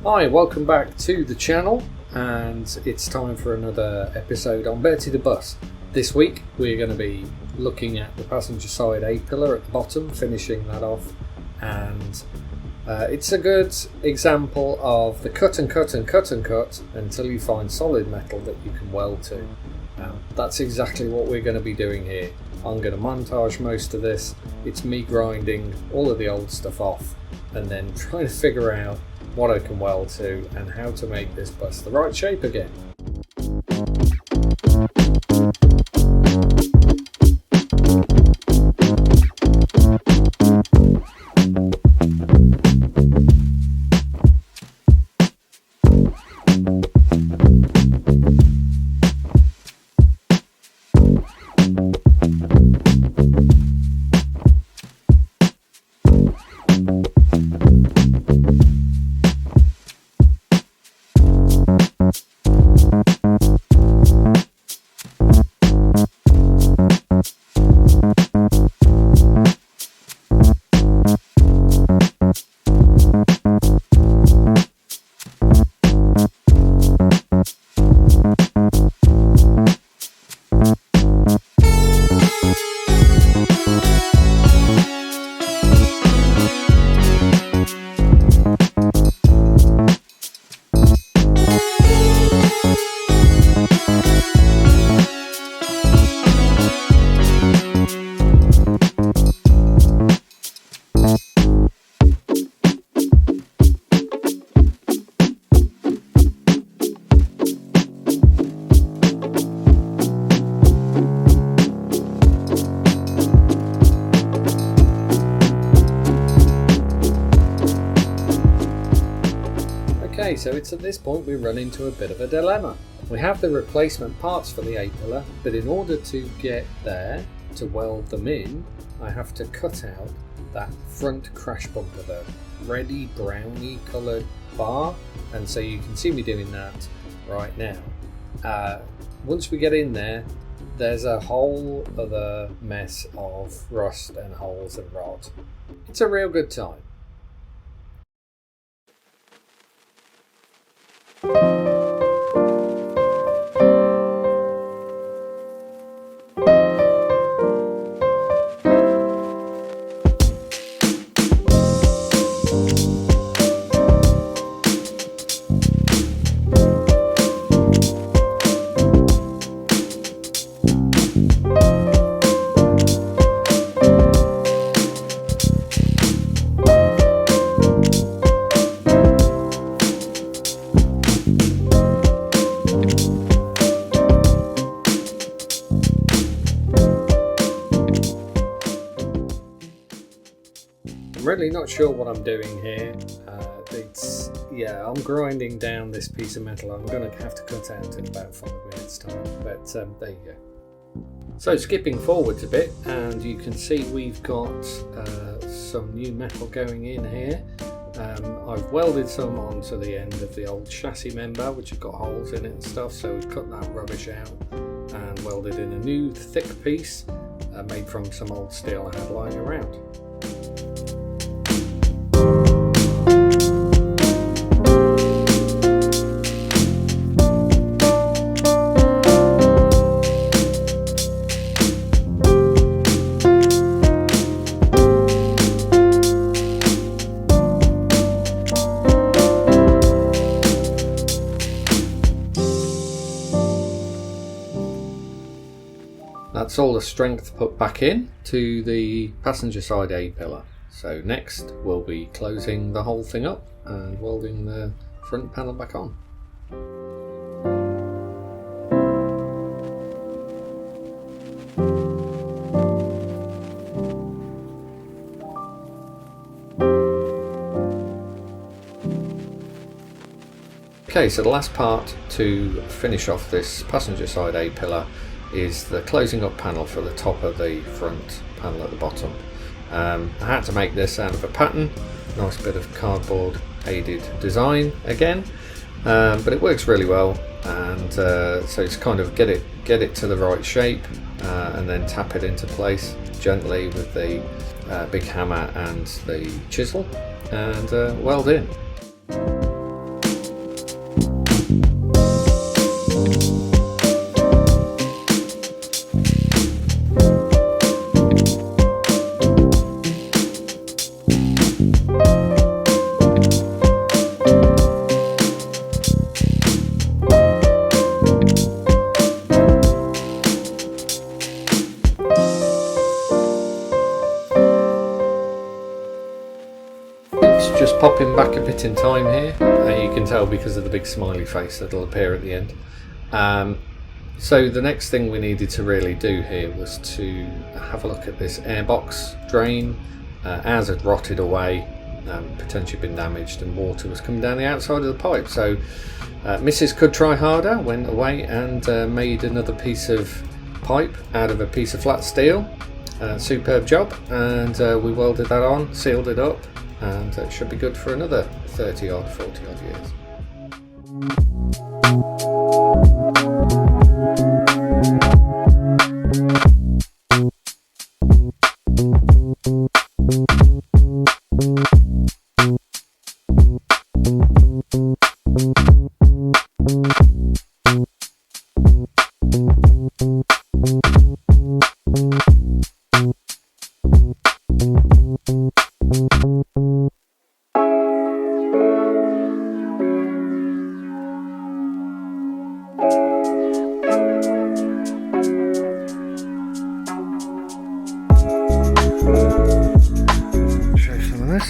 Hi, welcome back to the channel, and it's time for another episode on Bertie the bus. This week we're going to be looking at the passenger side A-pillar at the bottom, finishing that off, and it's a good example of the cut and cut and cut and cut until you find solid metal that you can weld to. That's exactly what we're going to be doing here. I'm going to montage most of this. It's me grinding all of the old stuff off and then trying to figure out what I can weld to and how to make this bus the right shape again. Okay, so it's at this point we run into a bit of a dilemma. We have the replacement parts for the A-pillar, but in order to get there, to weld them in, I have to cut out that front crash bumper, the reddy browny coloured bar, and so you can see me doing that right now. Once we get in there, there's a whole other mess of rust and holes and rot. It's a real good time. I'm really not sure what I'm doing here. I'm grinding down this piece of metal. I'm going to have to cut out in about 5 minutes time, but there you go. So skipping forwards a bit, and you can see we've got some new metal going in here. I've welded some onto the end of the old chassis member, which has got holes in it and stuff, so we've cut that rubbish out and welded in a new thick piece made from some old steel I had lying around. That's all the strength put back in to the passenger side A-pillar. So next we'll be closing the whole thing up and welding the front panel back on. Okay, so the last part to finish off this passenger side A-pillar is the closing up panel for the top of the front panel at the bottom. I had to make this out of a pattern, nice bit of cardboard aided design again, but it works really well, and so it's kind of get it to the right shape and then tap it into place gently with the big hammer and the chisel and weld in. going back a bit in time here. You can tell because of the big smiley face that'll appear at the end. So the next thing we needed to really do here was to have a look at this airbox drain. Ours had rotted away, potentially been damaged, and water was coming down the outside of the pipe. So Mrs. could try harder, went away and made another piece of pipe out of a piece of flat steel. Superb job, and we welded that on, sealed it up, and it should be good for another 30 odd, 40 odd years.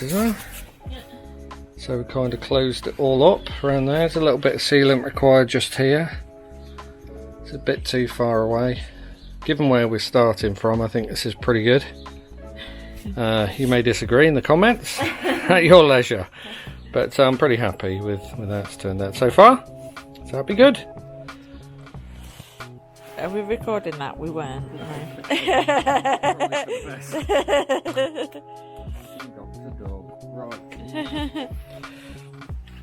As well. So we kind of closed it all up around there. There's a little bit of sealant required just here. It's a bit too far away. Given where we're starting from, I think this is pretty good. You may disagree in the comments at your leisure, but I'm pretty happy with how it's turned out so far. So that'll be good. Are we recording that? We weren't. No. Right.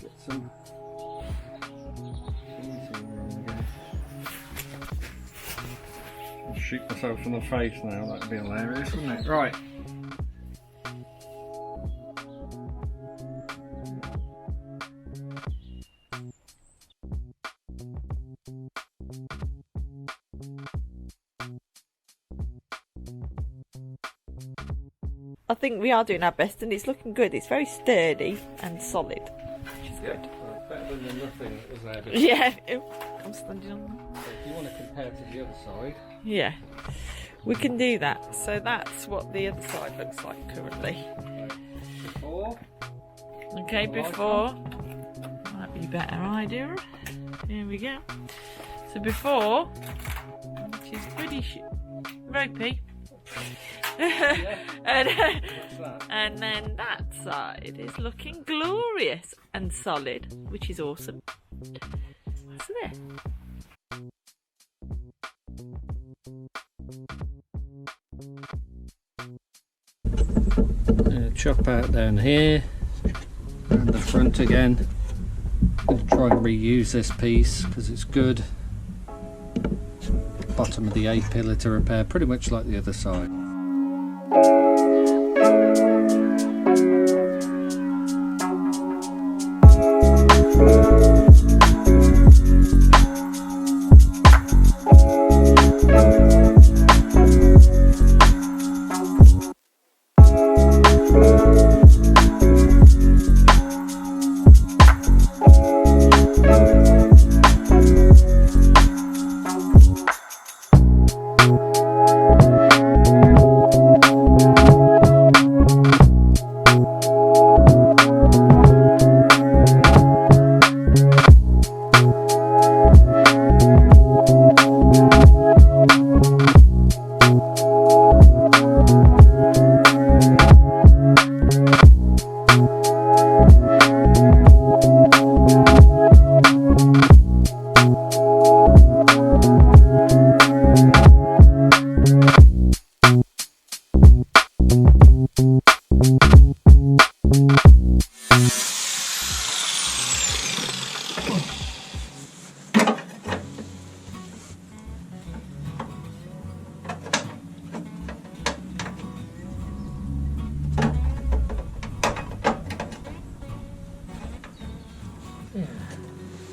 Get some I'll shoot myself in the face now, that'd be hilarious, wouldn't it? Right. I think we are doing our best, and it's looking good. It's very sturdy and solid, which is good. Well, better than nothing that was there before. Yeah, I'm standing on that. So if you want to compare to the other side. Yeah, we can do that. So that's what the other side looks like currently. Before. Okay, before. Might be a better idea. Here we go. So before, which is pretty ropey. Yeah. And then that side is looking glorious and solid, which is awesome. So there. Chop out down here and the front again. I'm going to try and reuse this piece because it's good. Bottom of the A pillar to repair, pretty much like the other side.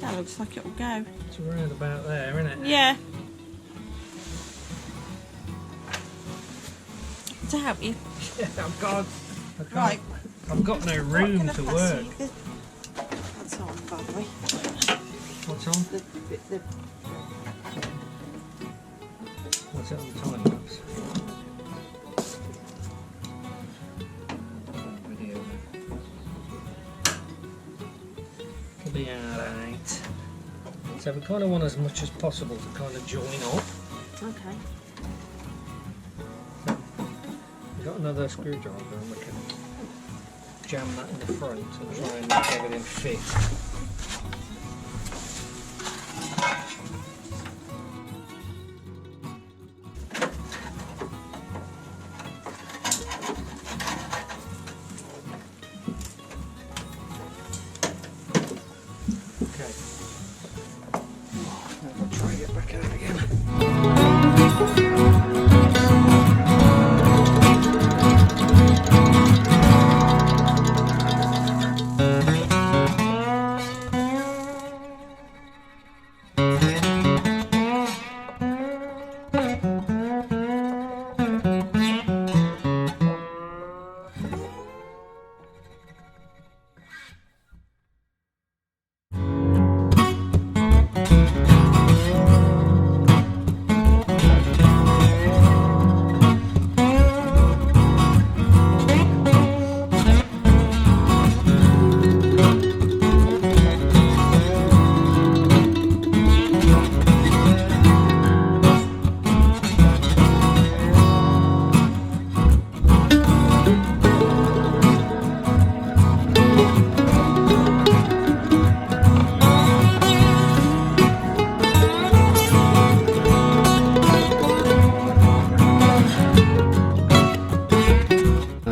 That looks like it'll go. It's around about there, isn't it? Yeah. To help you. Yeah, Right. I've got no room to work. That's on, by the way. What's on? What's it on the time lapse? Video. be alright. So we kind of want as much as possible to kind of join off. Okay. We've got another screwdriver and we can jam that in the front and try and make everything fit.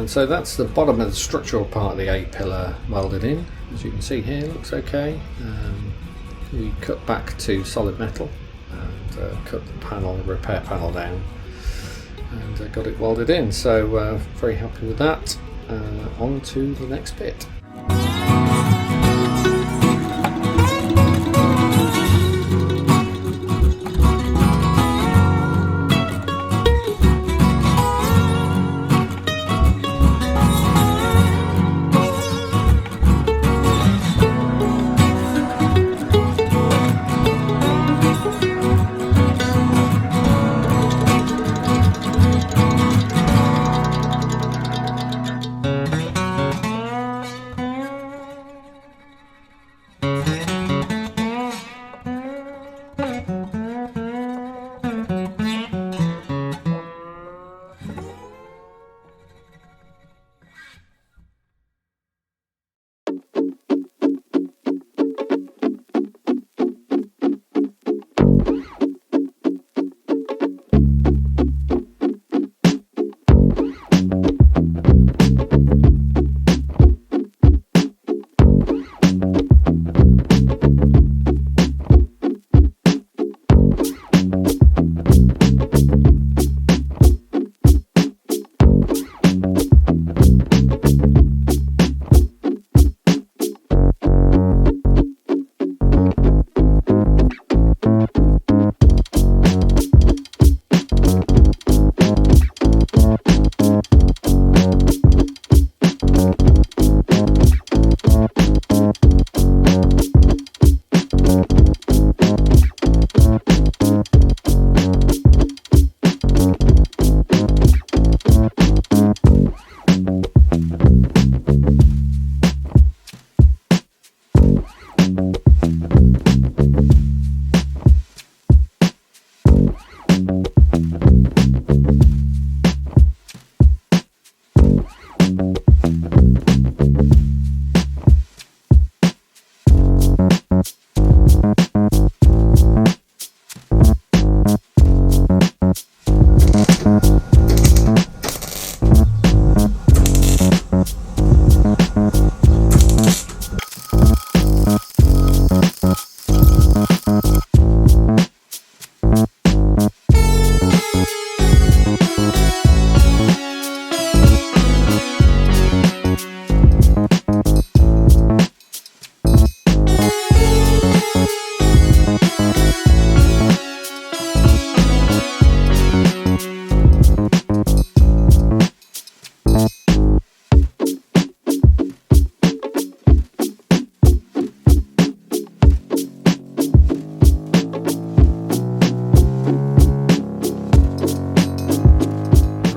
So that's the bottom of the structural part of the A-pillar welded in. As you can see here, looks okay. We cut back to solid metal and cut the panel, the repair panel down, and got it welded in. So very happy with that. On to the next bit.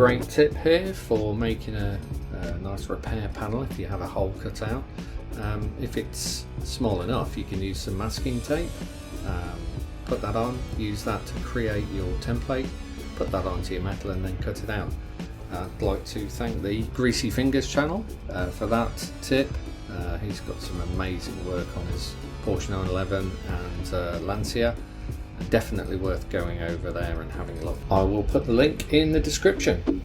great tip here for making a nice repair panel if you have a hole cut out. If it's small enough, you can use some masking tape, put that on, use that to create your template, put that onto your metal and then cut it out. I'd like to thank the Greasy Fingers channel for that tip. He's got some amazing work on his Porsche 911 and Lancia. Definitely worth going over there and having a look. I will put the link in the description.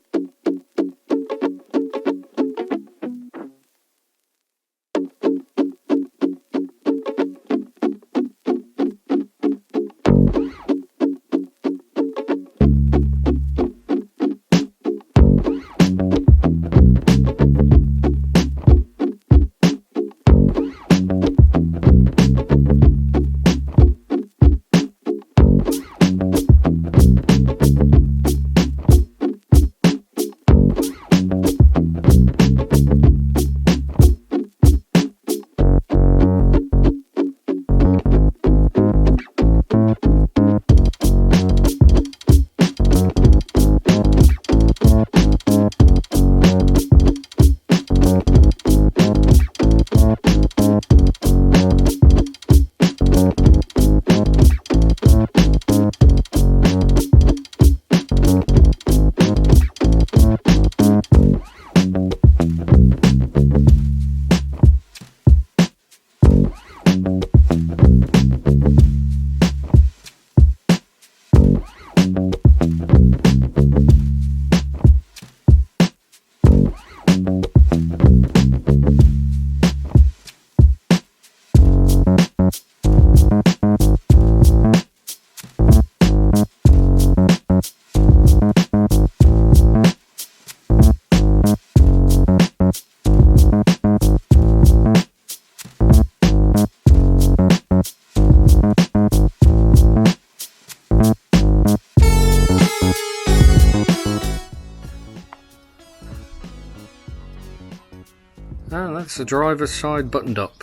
And that's the driver's side buttoned up.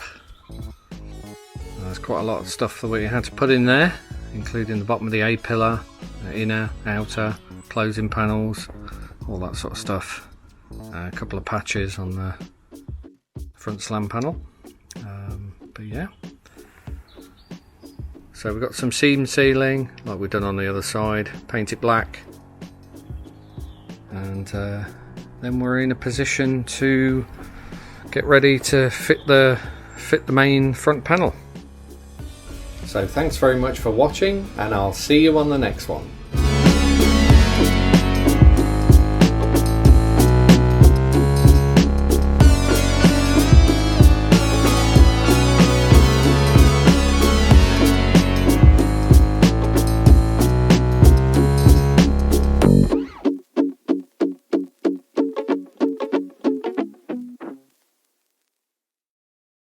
There's quite a lot of stuff that we had to put in there, including the bottom of the A-pillar, inner, outer, closing panels, all that sort of stuff. A couple of patches on the front slam panel. But yeah. So we've got some seam sealing, like we've done on the other side, paint it black. And then we're in a position to get ready to fit the main front panel. So thanks very much for watching, and I'll see you on the next one.